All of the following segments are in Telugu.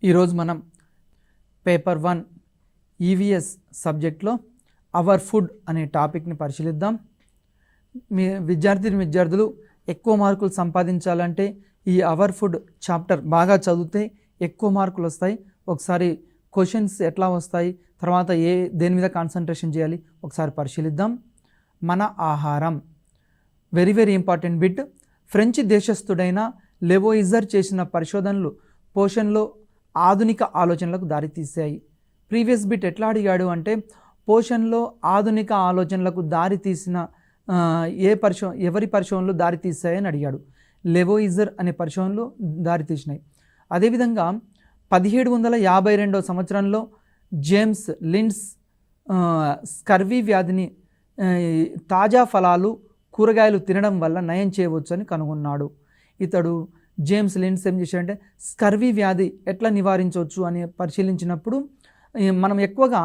ఈరోజు మనం పేపర్ 1 ఈవీఎస్ సబ్జెక్ట్లో అవర్ ఫుడ్ అనే టాపిక్ని పరిశీలిద్దాం. మీ విద్యార్థులు ఎక్కువ మార్కులు సంపాదించాలంటే ఈ అవర్ ఫుడ్ చాప్టర్ బాగా చదివితే ఎక్కువ మార్కులు వస్తాయి. ఒకసారి క్వశ్చన్స్ ఎట్లా వస్తాయి, తర్వాత దేని మీద కాన్సన్ట్రేషన్ చేయాలి ఒకసారి పరిశీలిద్దాం. మన ఆహారం very very important bit. French దేశస్థుడైన లెవోయిజర్ చేసిన పరిశోధనలు పోషణలో ఆధునిక ఆలోచనలకు దారితీశాయి. ప్రీవియస్ బిట్ ఎట్లా అడిగాడు అంటే పోషణలో ఆధునిక ఆలోచనలకు దారితీసిన ఎవరి పరిశోధనలు దారితీశాయని అడిగాడు. లెవోయిజర్ అనే పరిశోధనలు దారితీసినాయి. అదేవిధంగా 1752 సంవత్సరంలో జేమ్స్ లిండ్స్ స్కర్వీ వ్యాధిని తాజా ఫలాలు కూరగాయలు తినడం వల్ల నయం చేయవచ్చు అని కనుగొన్నాడు. ఇతడు జేమ్స్ లిండ్స్ ఏం చేశాడంటే స్కర్వీ వ్యాధి ఎట్లా నివారించవచ్చు అని పరిశీలించినప్పుడు మనం ఎక్కువగా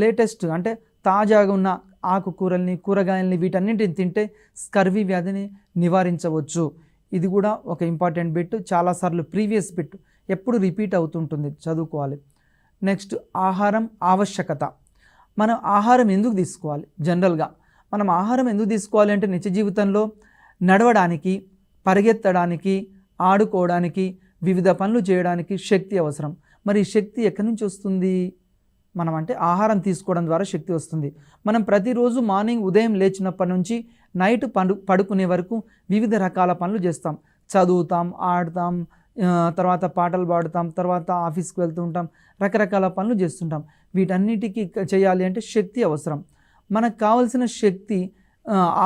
లేటెస్ట్ అంటే తాజాగా ఉన్న ఆకుకూరల్ని కూరగాయల్ని వీటన్నింటిని తింటే స్కర్వీ వ్యాధిని నివారించవచ్చు. ఇది కూడా ఒక ఇంపార్టెంట్ బిట్, చాలాసార్లు ప్రీవియస్ బిట్ ఎప్పుడు రిపీట్ అవుతుంటుంది, చదువుకోవాలి. నెక్స్ట్ ఆహారం ఆవశ్యకత. మనం ఆహారం ఎందుకు తీసుకోవాలి? జనరల్గా మనం ఆహారం ఎందుకు తీసుకోవాలి అంటే నిత్య జీవితంలో నడవడానికి, పరిగెత్తడానికి, ఆడుకోవడానికి, వివిధ పనులు చేయడానికి శక్తి అవసరం. మరి ఈ శక్తి ఎక్కడి నుంచి వస్తుంది? మనం అంటే ఆహారం తీసుకోవడం ద్వారా శక్తి వస్తుంది. మనం ప్రతిరోజు మార్నింగ్ ఉదయం లేచినప్పటి నుంచి నైట్ పడుకునే వరకు వివిధ రకాల పనులు చేస్తాం. చదువుతాం, ఆడతాం, తర్వాత పాటలు పాడుతాం, తర్వాత ఆఫీస్కి వెళ్తూ ఉంటాం, రకరకాల పనులు చేస్తుంటాం. వీటన్నిటికీ చేయాలి అంటే శక్తి అవసరం. మనకు కావలసిన శక్తి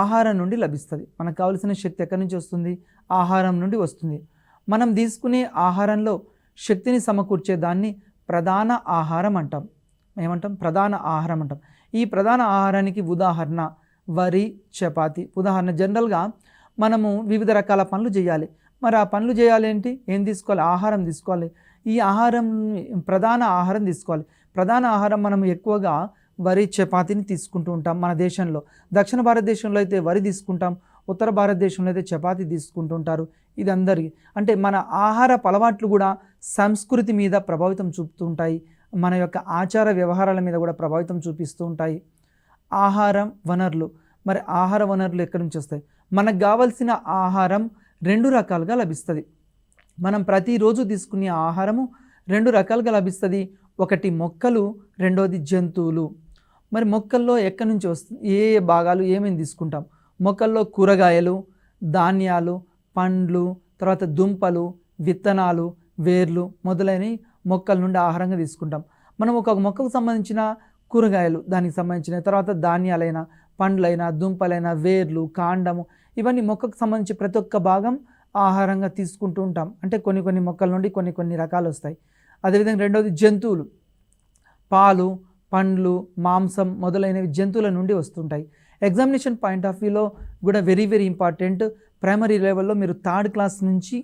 ఆహారం నుండి లభిస్తుంది. మనకు కావలసిన శక్తి ఎక్కడి నుంచి వస్తుంది? ఆహారం నుండి వస్తుంది. మనం తీసుకునే ఆహారంలో శక్తిని సమకూర్చే దాన్ని ప్రధాన ఆహారం అంటాం. ఏమంటాం? ప్రధాన ఆహారం అంటాం. ఈ ప్రధాన ఆహారానికి ఉదాహరణ వరి, చపాతి. ఉదాహరణ జనరల్గా మనము వివిధ రకాల పనులు చేయాలి. మరి ఆ పనులు చేయాలి ఏంటి? ఏం తీసుకోవాలి? ఆహారం తీసుకోవాలి. ఈ ఆహారం ప్రధాన ఆహారం తీసుకోవాలి. ప్రధాన ఆహారం మనం ఎక్కువగా వరి, చపాతీని తీసుకుంటూ ఉంటాం మన దేశంలో. దక్షిణ భారతదేశంలో అయితే వరి తీసుకుంటాం, ఉత్తర భారతదేశంలో అయితే చపాతీ తీసుకుంటూ ఉంటారు. ఇది అందరికీ అంటే మన ఆహార అలవాట్లు కూడా సంస్కృతి మీద ప్రభావితం చూపుతూ ఉంటాయి, మన యొక్క ఆచార వ్యవహారాల మీద కూడా ప్రభావితం చూపిస్తూ ఉంటాయి. ఆహారం వనరులు. మరి ఆహార వనరులు ఎక్కడి నుంచి వస్తాయి? మనకు కావలసిన ఆహారం 2 రకాలుగా లభిస్తుంది. మనం ప్రతిరోజు తీసుకునే ఆహారము 2 రకాలుగా లభిస్తుంది. ఒకటి మొక్కలు, రెండోది జంతువులు. మరి మొక్కల్లో ఎక్కడి నుంచి వస్తుంది? ఏ భాగాలు ఏమేమి తీసుకుంటాం? మొక్కల్లో కూరగాయలు, ధాన్యాలు, పండ్లు, తర్వాత దుంపలు, విత్తనాలు, వేర్లు మొదలైనవి మొక్కల నుండి ఆహారంగా తీసుకుంటాం. మనం ఒక మొక్కకు సంబంధించిన కూరగాయలు, దానికి సంబంధించిన తర్వాత ధాన్యాలైనా, పండ్లైనా, దుంపలైనా, వేర్లు, కాండము, ఇవన్నీ మొక్కకు సంబంధించి ప్రతి ఒక్క భాగం ఆహారంగా తీసుకుంటూ ఉంటాం. అంటే కొన్ని మొక్కల నుండి కొన్ని రకాలు వస్తాయి. అదేవిధంగా రెండవది జంతువులు. పాలు, పండ్లు, మాంసం మొదలైనవి జంతువుల నుండి వస్తుంటాయి. ఎగ్జామినేషన్ పాయింట్ ఆఫ్ వ్యూలో కూడా వెరీ వెరీ ఇంపార్టెంట్. ప్రైమరీ లెవెల్లో మీరు 3rd క్లాస్ నుంచి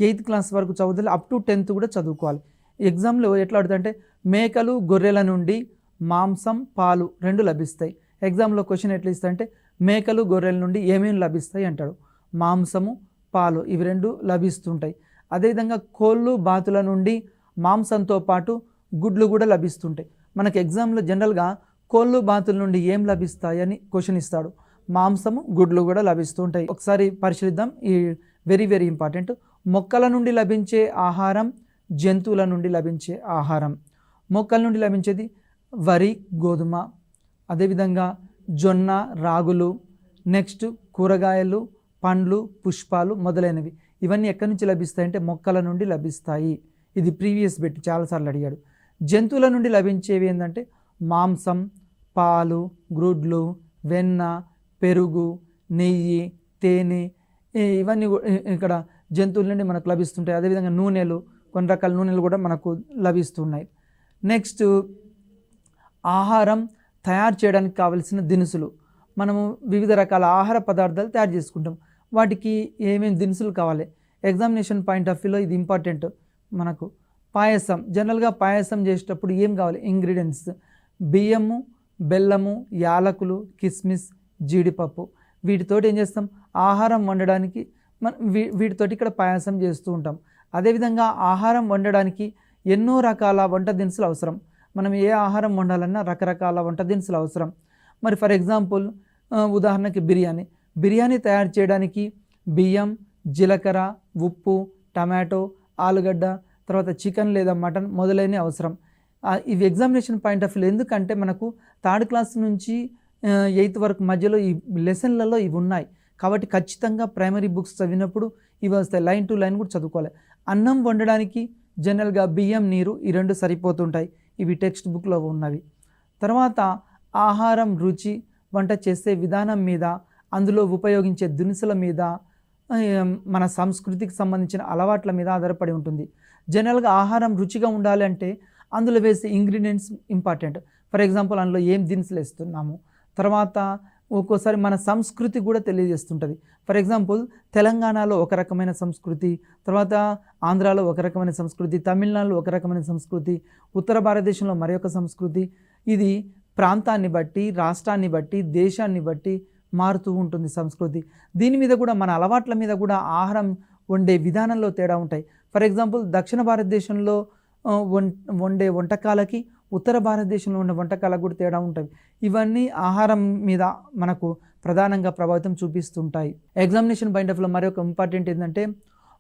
8th క్లాస్ వరకు చదువుతారు, అప్ టు 10th కూడా చదువుకోవాలి. ఎగ్జామ్లో ఎట్లా అడుగుతుందంటే మేకలు, గొర్రెల నుండి మాంసం, పాలు 2 లభిస్తాయి. ఎగ్జామ్లో క్వశ్చన్ ఎట్లా ఇస్తాయంటే మేకలు, గొర్రెల నుండి ఏమేమి లభిస్తాయి అంటాడు. మాంసము, పాలు ఇవి 2 లభిస్తుంటాయి. అదేవిధంగా కోళ్ళు, బాతుల నుండి మాంసంతో పాటు గుడ్లు కూడా లభిస్తుంటాయి. మనకు ఎగ్జామ్లో జనరల్గా కోళ్ళు, బాతుల నుండి ఏం లభిస్తాయని క్వశ్చన్ ఇస్తాడు. మాంసము, గుడ్లు కూడా లభిస్తూ ఉంటాయి. ఒకసారి పరిశీలిద్దాం. ఈ వెరీ వెరీ ఇంపార్టెంట్. మొక్కల నుండి లభించే ఆహారం, జంతువుల నుండి లభించే ఆహారం. మొక్కల నుండి లభించేది వరి, గోధుమ, అదేవిధంగా జొన్న, రాగులు, నెక్స్ట్ కూరగాయలు, పండ్లు, పుష్పాలు మొదలైనవి. ఇవన్నీ ఎక్కడి నుంచి లభిస్తాయంటే మొక్కల నుండి లభిస్తాయి. ఇది ప్రీవియస్ బిట్ చాలాసార్లు అడిగాడు. జంతువుల నుండి లభించేవి ఏంటంటే మాంసం, పాలు, గ్రుడ్లు, వెన్న, పెరుగు, నెయ్యి, తేనె, ఇవన్నీ ఇక్కడ జంతువుల నుండి మనకు లభిస్తుంటాయి. అదేవిధంగా నూనెలు, కొన్ని రకాల నూనెలు కూడా మనకు లభిస్తున్నాయి. నెక్స్ట్ ఆహారం తయారు చేయడానికి కావలసిన దినుసులు. మనము వివిధ రకాల ఆహార పదార్థాలు తయారు చేసుకుంటాం. వాటికి ఏమేమి దినుసులు కావాలి? ఎగ్జామినేషన్ పాయింట్ ఆఫ్ వ్యూలో ఇది ఇంపార్టెంట్. మనకు పాయసం, జనరల్గా పాయసం చేసేటప్పుడు ఏం కావాలి? ఇంగ్రీడియంట్స్ బియ్యము, బెల్లము, యాలకులు, కిస్మిస్, జీడిపప్పు. వీటితోటి ఏం చేస్తాం? ఆహారం వండడానికి వీటితోటి ఇక్కడ పాయసం చేస్తూ ఉంటాం. అదేవిధంగా ఆహారం వండడానికి ఎన్నో రకాల వంట దినుసులు అవసరం. మనం ఏ ఆహారం వండాలన్నా రకరకాల వంట దినుసులు అవసరం. మరి ఫర్ ఎగ్జాంపుల్ ఉదాహరణకి బిర్యానీ తయారు చేయడానికి బియ్యం, జీలకర్ర, ఉప్పు, టమాటో, ఆలుగడ్డ, తర్వాత చికెన్ లేదా మటన్ మొదలైనవి అవసరం. ఇవి ఎగ్జామినేషన్ పాయింట్ ఆఫ్ వ్యూ ఎందుకంటే మనకు 3rd క్లాస్ నుంచి 8th వరకు మధ్యలో ఈ లెసన్లలో ఇవి ఉన్నాయి కాబట్టి ఖచ్చితంగా ప్రైమరీ బుక్స్ చదివినప్పుడు ఇవి వస్తాయి. లైన్ టు లైన్ కూడా చదువుకోవాలి. అన్నం వండడానికి జనరల్గా బియ్యం, నీరు ఈ 2 సరిపోతుంటాయి. ఇవి టెక్స్ట్ బుక్లో ఉన్నవి. తర్వాత ఆహారం రుచి, వంట చేసే విధానం మీద, అందులో ఉపయోగించే దినుసుల మీద, మన సంస్కృతికి సంబంధించిన అలవాట్ల మీద ఆధారపడి ఉంటుంది. జనరల్గా ఆహారం రుచిగా ఉండాలి అంటే అందులో వేసే ఇంగ్రీడియంట్స్ ఇంపార్టెంట్. ఫర్ ఎగ్జాంపుల్ అందులో ఏం దినుసులు వేస్తున్నాము, తర్వాత ఒక్కోసారి మన సంస్కృతి కూడా తెలియజేస్తుంటుంది. ఫర్ ఎగ్జాంపుల్ తెలంగాణలో ఒక రకమైన సంస్కృతి, తర్వాత ఆంధ్రాలో ఒక రకమైన సంస్కృతి, తమిళనాడులో ఒక రకమైన సంస్కృతి, ఉత్తర భారతదేశంలో మరొక సంస్కృతి. ఇది ప్రాంతాన్ని బట్టి, రాష్ట్రాన్ని బట్టి, దేశాన్ని బట్టి మారుతూ ఉంటుంది సంస్కృతి. దీని మీద కూడా మన అలవాట్ల మీద కూడా ఆహారం వండే విధానంలో తేడా ఉంటాయి. ఫర్ ఎగ్జాంపుల్ దక్షిణ భారతదేశంలో వండే వంటకాలకి ఉత్తర భారతదేశంలో ఉన్న వంటకాలకు కూడా తేడా ఉంటాయి. ఇవన్నీ ఆహారం మీద మనకు ప్రధానంగా ప్రభావితం చూపిస్తుంటాయి. ఎగ్జామినేషన్ పాయింట్ ఆఫ్ వ్యూలో మరొక ఇంపార్టెంట్ ఏంటంటే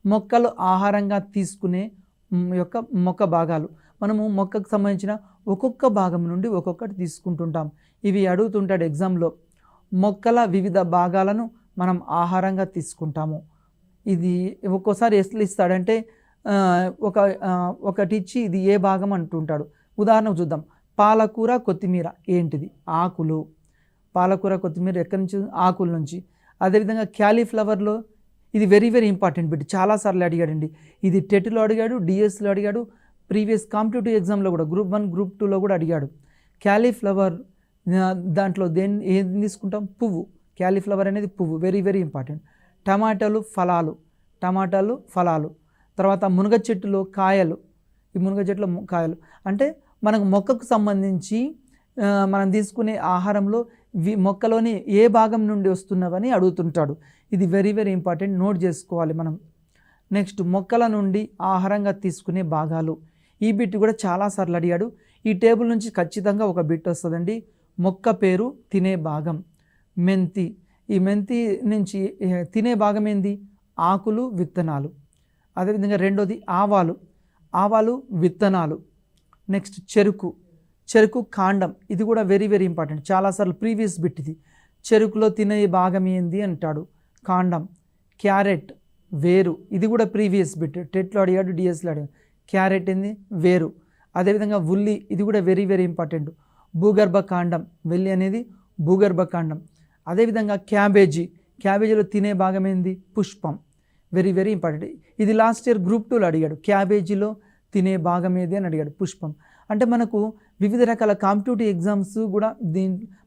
మొక్కలు ఆహారంగా తీసుకునే మొక్క భాగాలు. మనము మొక్కకు సంబంధించిన ఒక్కొక్క భాగం నుండి ఒక్కొక్కటి తీసుకుంటుంటాం. ఇవి అడుగుతుంటాడు ఎగ్జామ్లో. మొక్కల వివిధ భాగాలను మనం ఆహారంగా తీసుకుంటాము. ఇది ఒక్కోసారి ఎస్లు ఇస్తాడంటే ఒకటి ఇచ్చి ఇది ఏ భాగం అంటుంటాడు. ఉదాహరణకు చూద్దాం. పాలకూర, కొత్తిమీర ఏంటిది? ఆకులు. పాలకూర, కొత్తిమీర ఎక్కడి నుంచి? ఆకుల నుంచి. అదేవిధంగా క్యాలీఫ్లవర్లో ఇది వెరీ వెరీ ఇంపార్టెంట్ బిట్, చాలాసార్లు అడిగాడండి. ఇది టెట్లో అడిగాడు, డిఎస్లో అడిగాడు, ప్రీవియస్ కాంపిటేటివ్ ఎగ్జామ్లో కూడా గ్రూప్ 1 గ్రూప్ 2లో కూడా అడిగాడు. క్యాలీఫ్లవర్ దాంట్లో ఏం తీసుకుంటాం? పువ్వు. క్యాలీఫ్లవర్ అనేది పువ్వు, వెరీ వెరీ ఇంపార్టెంట్. టమాటాలు ఫలాలు. తర్వాత మునగ చెట్టులో కాయలు. ఈ మునగ చెట్టులో కాయలు అంటే మనకు మొక్కకు సంబంధించి మనం తీసుకునే ఆహారంలో మొక్కలోని ఏ భాగం నుండి వస్తున్నవని అడుగుతుంటాడు. ఇది వెరీ వెరీ ఇంపార్టెంట్, నోట్ చేసుకోవాలి మనం. నెక్స్ట్ మొక్కల నుండి ఆహారంగా తీసుకునే భాగాలు. ఈ బిట్ కూడా చాలాసార్లు అడిగాడు. ఈ టేబుల్ నుంచి ఖచ్చితంగా ఒక బిట్ వస్తుందండి. మొక్క పేరు, తినే భాగం. మెంతి. ఈ మెంతి నుంచి తినే భాగం ఏంది? ఆకులు, విత్తనాలు. అదేవిధంగా రెండోది ఆవాలు, విత్తనాలు. నెక్స్ట్ చెరుకు కాండం. ఇది కూడా వెరీ వెరీ ఇంపార్టెంట్, చాలాసార్లు ప్రీవియస్ బిట్ ఇది. చెరుకులో తినే భాగం ఏంది అంటాడు? కాండం. క్యారెట్, వేరు. ఇది కూడా ప్రీవియస్ బిట్, టెట్లో అడిగాడు, డిఎస్లో అడిగాడు. క్యారెట్ ఏంది? వేరు. అదేవిధంగా ఉల్లి, ఇది కూడా వెరీ వెరీ ఇంపార్టెంట్. భూగర్భ కాండం. వెల్లి అనేది భూగర్భ కాండం. అదేవిధంగా క్యాబేజీలో తినే భాగం ఏంది? పుష్పం. Very very important. ఇది లాస్ట్ ఇయర్ గ్రూప్ 2లో అడిగాడు. క్యాబేజీలో తినే భాగం ఏది అని అడిగాడు? పుష్పం. అంటే మనకు వివిధ రకాల కాంపిటేటివ్ ఎగ్జామ్స్ కూడా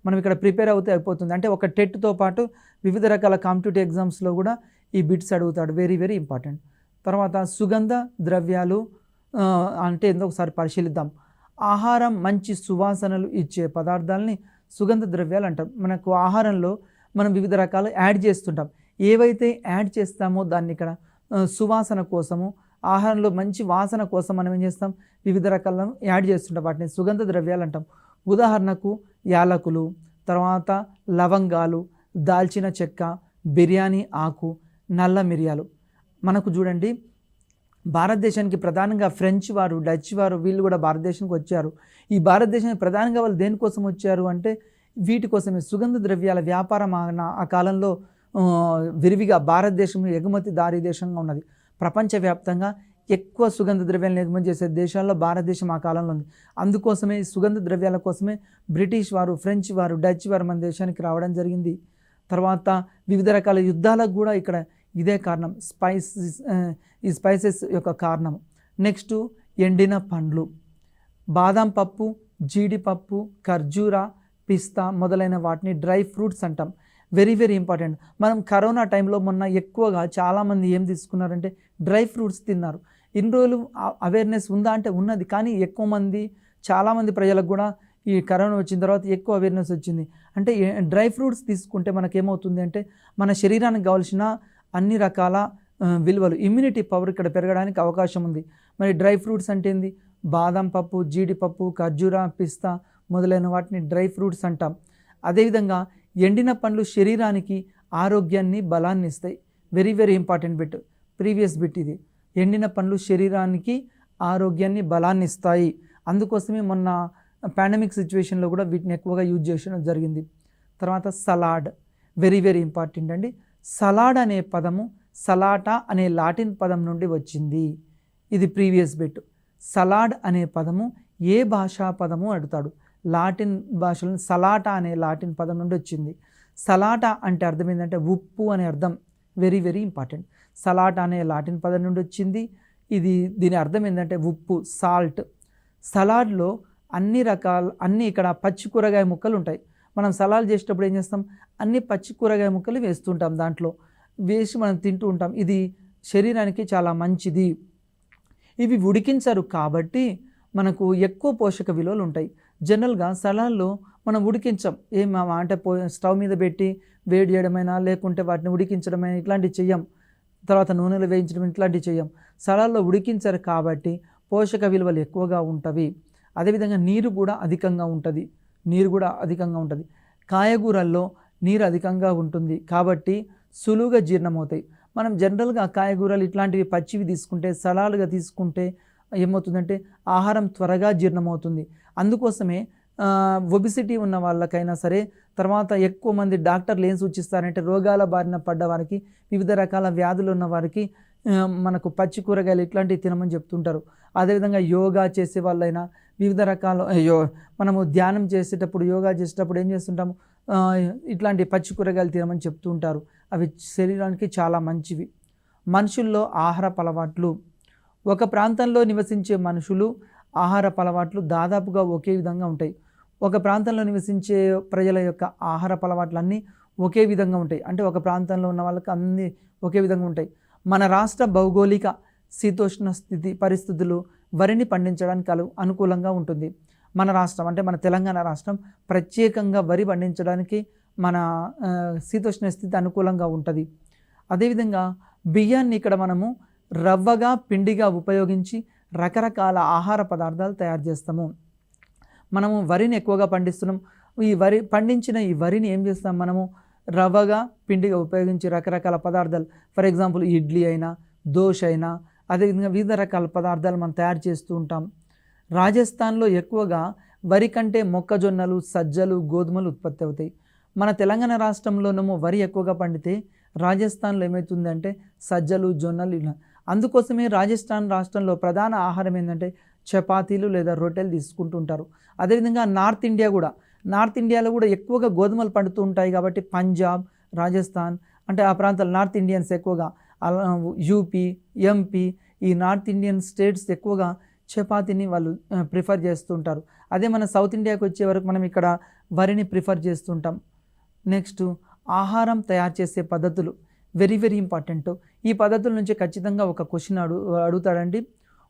మనం ఇక్కడ ప్రిపేర్ అవుతే అయిపోతుంది. అంటే ఒక టెట్తో పాటు వివిధ రకాల కాంపిటేటివ్ ఎగ్జామ్స్లో కూడా ఈ బిట్స్ అడుగుతాడు, వెరీ వెరీ ఇంపార్టెంట్. తర్వాత సుగంధ ద్రవ్యాలు అంటే ఏందో ఒకసారి పరిశీలిద్దాం. ఆహారం మంచి సువాసనలు ఇచ్చే పదార్థాలని సుగంధ ద్రవ్యాలు అంటాం. మనకు ఆహారంలో మనం వివిధ రకాలు యాడ్ చేస్తుంటాం. ఏవైతే యాడ్ చేస్తామో దాన్ని ఇక్కడ సువాసన కోసము, ఆహారంలో మంచి వాసన కోసం మనం ఏం చేస్తాం? వివిధ రకాలను యాడ్ చేస్తుంటాం. వాటిని సుగంధ ద్రవ్యాలు అంటాం. ఉదాహరణకు యాలకులు, తర్వాత లవంగాలు, దాల్చిన చెక్క, బిర్యానీ ఆకు, నల్ల మిరియాలు. మనకు చూడండి, భారతదేశానికి ప్రధానంగా ఫ్రెంచ్ వారు, డచ్ వారు, వీళ్ళు కూడా భారతదేశానికి వచ్చారు. ఈ భారతదేశానికి ప్రధానంగా వాళ్ళు దేనికోసం వచ్చారు అంటే వీటి కోసమే. సుగంధ ద్రవ్యాల వ్యాపారం ఆ కాలంలో విరివిగా భారతదేశం ఎగుమతిదారీ దేశంగా ఉన్నది. ప్రపంచవ్యాప్తంగా ఎక్కువ సుగంధ ద్రవ్యాలను ఎగుమతి చేసే దేశాల్లో భారతదేశం ఆ కాలంలో ఉంది. అందుకోసమే ఈ సుగంధ ద్రవ్యాల కోసమే బ్రిటిష్ వారు, ఫ్రెంచ్ వారు, డచ్ వారు మన దేశానికి రావడం జరిగింది. తర్వాత వివిధ రకాల యుద్ధాలకు కూడా ఇక్కడ ఇదే కారణం, ఈ స్పైసెస్ యొక్క కారణం. నెక్స్ట్ ఎండిన పండ్లు, బాదం పప్పు, జీడిపప్పు, ఖర్జూర, పిస్తా మొదలైన వాటిని డ్రై ఫ్రూట్స్ అంటాం. Very very important. మనం కరోనా టైంలో మొన్న ఎక్కువగా చాలామంది ఏం తీసుకున్నారంటే డ్రై ఫ్రూట్స్ తిన్నారు. ఇన్ని రోజులు అవేర్నెస్ ఉందా అంటే ఉన్నది, కానీ ఎక్కువ మంది, చాలామంది ప్రజలకు కూడా ఈ కరోనా వచ్చిన తర్వాత ఎక్కువ అవేర్నెస్ వచ్చింది. అంటే డ్రై ఫ్రూట్స్ తీసుకుంటే మనకేమవుతుంది అంటే మన శరీరానికి కావాల్సిన అన్ని రకాల విలువలు, ఇమ్యూనిటీ పవర్ ఇక్కడ పెరగడానికి అవకాశం ఉంది. మరి డ్రై ఫ్రూట్స్ అంటే ఏంది? బాదం పప్పు, జీడిపప్పు, ఖర్జూర, పిస్తా మొదలైన వాటిని డ్రై ఫ్రూట్స్ అంటాం. అదేవిధంగా ఎండిన పండ్లు శరీరానికి ఆరోగ్యాన్ని, బలాన్ని ఇస్తాయి. Very very important bit, previous bit ఇది. ఎండిన పండ్లు శరీరానికి ఆరోగ్యాన్ని, బలాన్ని ఇస్తాయి. అందుకోసమే మొన్న పాండమిక్ సిచ్యువేషన్లో కూడా వీటిని ఎక్కువగా యూజ్ చేయడం జరిగింది. తర్వాత సలాడ్, వెరీ వెరీ ఇంపార్టెంట్ అండి. సలాడ్ అనే పదము సలాటా అనే లాటిన్ పదం నుండి వచ్చింది. ఇది ప్రీవియస్ బిట్. సలాడ్ అనే పదము ఏ భాషా పదము అడుగుతాడు. లాటిన్ భాషలో సలాటా అనే లాటిన్ పదం నుండి వచ్చింది. సలాటా అంటే అర్థం ఏంటంటే ఉప్పు అనే అర్థం. Very very important. సలాటా అనే లాటిన్ పదం నుండి వచ్చింది. దీని అర్థం ఏంటంటే ఉప్పు, సాల్ట్. సలాడ్లో అన్ని ఇక్కడ పచ్చి కూరగాయ ముక్కలు ఉంటాయి. మనం సలాడ్ చేసేటప్పుడు ఏం చేస్తాం? అన్ని పచ్చి కూరగాయ ముక్కలు వేస్తుంటాం, దాంట్లో వేసి మనం తింటూ ఉంటాం. ఇది శరీరానికి చాలా మంచిది. ఇవి ఉడికించరు కాబట్టి మనకు ఎక్కువ పోషక విలువలు ఉంటాయి. జనరల్గా సలాడ్లో మనం ఉడికించాం, అంటే స్టవ్ మీద పెట్టి వేడి చేయడమైనా లేకుంటే వాటిని ఉడికించడమైనా ఇట్లాంటివి చెయ్యం. తర్వాత నూనెలో వేయించడం ఇట్లాంటివి చెయ్యం. సలాడ్లో ఉడికించరు కాబట్టి పోషక విలువలు ఎక్కువగా ఉంటవి. అదేవిధంగా నీరు కూడా అధికంగా ఉంటుంది. కాయగూరల్లో నీరు అధికంగా ఉంటుంది కాబట్టి సులువుగా జీర్ణమవుతాయి. మనం జనరల్గా కాయగూరలు ఇట్లాంటివి పచ్చివి తీసుకుంటే, సలాడ్గా తీసుకుంటే ఏమవుతుందంటే ఆహారం త్వరగా జీర్ణమవుతుంది. అందుకోసమే ఒబిసిటీ ఉన్న వాళ్ళకైనా సరే, తర్వాత ఎక్కువ మంది డాక్టర్లు ఏం సూచిస్తారంటే రోగాల బారిన పడ్డ వారికి, వివిధ రకాల వ్యాధులు ఉన్న వారికి మనకు పచ్చి కూరగాయలు ఇట్లాంటివి తినమని చెప్తుంటారు. అదేవిధంగా యోగా చేసే వాళ్ళైనా వివిధ రకాల మనము ధ్యానం చేసేటప్పుడు, యోగా చేసేటప్పుడు ఏం చేస్తుంటాము? ఇట్లాంటి పచ్చి కూరగాయలు తినమని చెప్తూ ఉంటారు. అవి శరీరానికి చాలా మంచివి. మనుషుల్లో ఆహారపు అలవాట్లు, ఒక ప్రాంతంలో నివసించే మనుషులు ఆహారపు అలవాట్లు దాదాపుగా ఒకే విధంగా ఉంటాయి. ఒక ప్రాంతంలో నివసించే ప్రజల యొక్క ఆహారపు అలవాట్లన్నీ ఒకే విధంగా ఉంటాయి. అంటే ఒక ప్రాంతంలో ఉన్న వాళ్ళకి అన్నీ ఒకే విధంగా ఉంటాయి. మన రాష్ట్ర భౌగోళిక శీతోష్ణ స్థితి పరిస్థితులు వరిని పండించడానికి అనుకూలంగా ఉంటుంది. మన రాష్ట్రం అంటే మన తెలంగాణ రాష్ట్రం ప్రత్యేకంగా వరి పండించడానికి మన శీతోష్ణ స్థితి అనుకూలంగా ఉంటుంది. అదేవిధంగా బియ్యాన్ని ఇక్కడ మనము రవ్వగా, పిండిగా ఉపయోగించి రకరకాల ఆహార పదార్థాలు తయారు చేస్తాము. మనము వరిని ఎక్కువగా పండిస్తున్నాం. పండించిన ఈ వరిని ఏం చేస్తాం? మనము రవ్వగా, పిండిగా ఉపయోగించి రకరకాల పదార్థాలు, ఫర్ ఎగ్జాంపుల్ ఇడ్లీ అయినా, దోశ అయినా, అదేవిధంగా వివిధ రకాల పదార్థాలు మనం తయారు చేస్తూ ఉంటాం. రాజస్థాన్లో ఎక్కువగా వరి కంటే మొక్కజొన్నలు, సజ్జలు, గోధుమలు ఉత్పత్తి అవుతాయి. మన తెలంగాణ రాష్ట్రంలోనేమో వరి ఎక్కువగా పండితే రాజస్థాన్లో ఏమవుతుందంటే సజ్జలు, జొన్నలు ఇలా. అందుకోసమే రాజస్థాన్ రాష్ట్రంలో ప్రధాన ఆహారం ఏంటంటే చపాతీలు లేదా రొట్టెలు తీసుకుంటుంటారు. అదేవిధంగా నార్త్ ఇండియాలో కూడా ఎక్కువగా గోధుమలు పండుతూ ఉంటాయి కాబట్టి పంజాబ్, రాజస్థాన్ అంటే ఆ ప్రాంతాలు నార్త్ ఇండియన్స్ ఎక్కువగా, యూపీ, ఎంపీ ఈ నార్త్ ఇండియన్ స్టేట్స్ ఎక్కువగా చపాతీని వాళ్ళు ప్రిఫర్ చేస్తుంటారు. అదే మన సౌత్ ఇండియాకి వచ్చే వరకు మనం ఇక్కడ వరిని ప్రిఫర్ చేస్తుంటాం. నెక్స్ట్ ఆహారం తయారు చేసే పద్ధతులు వెరీ వెరీ ఇంపార్టెంట్. ఈ పద్ధతుల నుంచి ఖచ్చితంగా ఒక క్వశ్చన్ అడుగుతాడండి.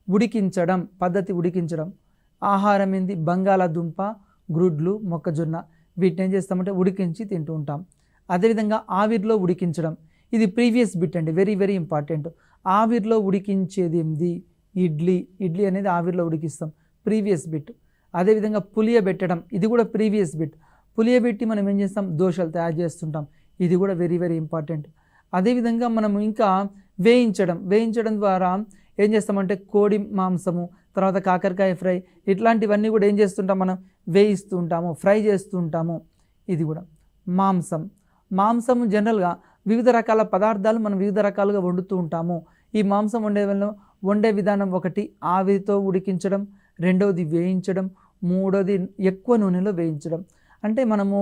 ఉడికించడం ఆహారం ఏంది? బంగాళాదుంప, గ్రుడ్లు, మొక్కజొన్న వీటిని ఏం చేస్తామంటే ఉడికించి తింటూ ఉంటాం. అదేవిధంగా ఆవిరిలో ఉడికించడం, ఇది ప్రీవియస్ బిట్ అండి, వెరీ వెరీ ఇంపార్టెంట్. ఆవిరిలో ఉడికించేది ఏంది? ఇడ్లీ అనేది ఆవిరిలో ఉడికిస్తాం, ప్రీవియస్ బిట్. అదేవిధంగా పులియబెట్టడం, ఇది కూడా ప్రీవియస్ బిట్. పులియబెట్టి మనం ఏం చేస్తాం? దోశలు తయారు చేస్తుంటాం, ఇది కూడా వెరీ వెరీ ఇంపార్టెంట్. అదేవిధంగా మనం ఇంకా వేయించడం ద్వారా ఏం చేస్తామంటే కోడి మాంసము, తర్వాత కాకరకాయ ఫ్రై ఇట్లాంటివన్నీ కూడా ఏం చేస్తుంటాం? మనం వేయిస్తూ ఉంటాము, ఫ్రై చేస్తూ ఉంటాము. ఇది కూడా మాంసము జనరల్గా వివిధ రకాల పదార్థాలు మనం వివిధ రకాలుగా వండుతూ ఉంటాము. ఈ మాంసం వండే విధానం ఒకటి ఆవిరితో ఉడికించడం, రెండవది వేయించడం, మూడవది ఎక్కువ నూనెలో వేయించడం. అంటే మనము